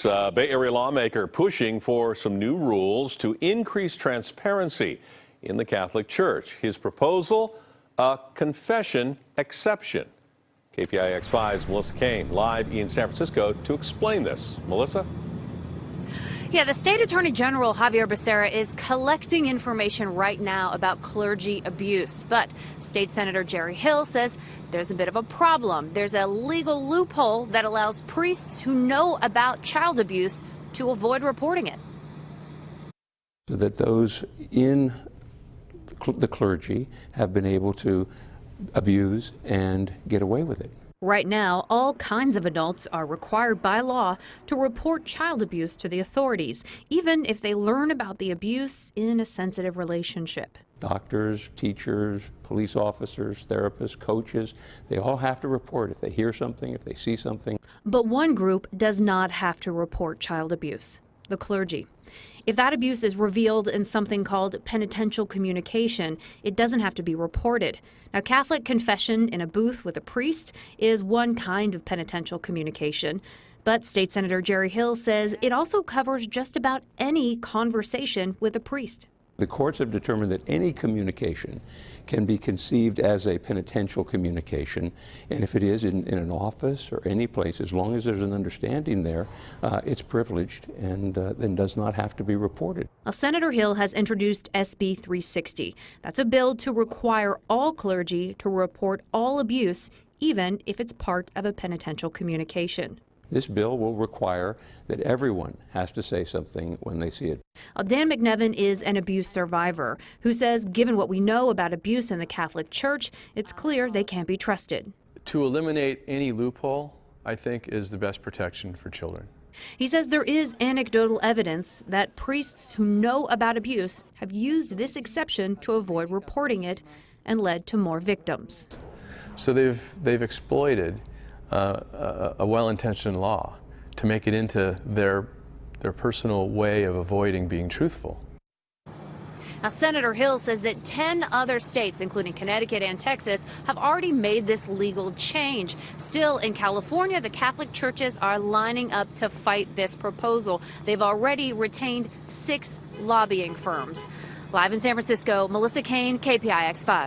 Bay Area lawmaker pushing for some new rules to increase transparency in the Catholic Church. His proposal, a confession exception. KPIX 5's Melissa Caen live in San Francisco to explain this. Melissa? Yeah, the State Attorney General, Javier Becerra, is collecting information right now about clergy abuse. But State Senator Jerry Hill says there's a bit of a problem. There's a legal loophole that allows priests who know about child abuse to avoid reporting it. So that those in the clergy have been able to abuse and get away with it. Right now, all kinds of adults are required by law to report child abuse to the authorities, even if they learn about the abuse in a sensitive relationship. Doctors, teachers, police officers, therapists, coaches, they all have to report if they hear something, if they see something. But one group does not have to report child abuse: the clergy. If that abuse is revealed in something called penitential communication, it doesn't have to be reported. Now, Catholic confession in a booth with a priest is one kind of penitential communication, but State Senator Jerry Hill says it also covers just about any conversation with a priest. The courts have determined that any communication can be conceived as a penitential communication, and if it is in an office or any place, as long as there's an understanding there, it's privileged and then does not have to be reported. Well, Senator Hill has introduced SB 360. That's a bill to require all clergy to report all abuse, even if it's part of a penitential communication. This bill will require that everyone has to say something when they see it. Dan McNevin is an abuse survivor who says given what we know about abuse in the Catholic Church, it's clear they can't be trusted. To eliminate any loophole, I think, is the best protection for children. He says there is anecdotal evidence that priests who know about abuse have used this exception to avoid reporting it and led to more victims. So they've exploited a well-intentioned law to make it into their personal way of avoiding being truthful. Now, Senator Hill says that 10 other states, including Connecticut and Texas, have already made this legal change. Still, in California, the Catholic churches are lining up to fight this proposal. They've already retained 6 lobbying firms. Live in San Francisco, Melissa Caen, KPIX 5.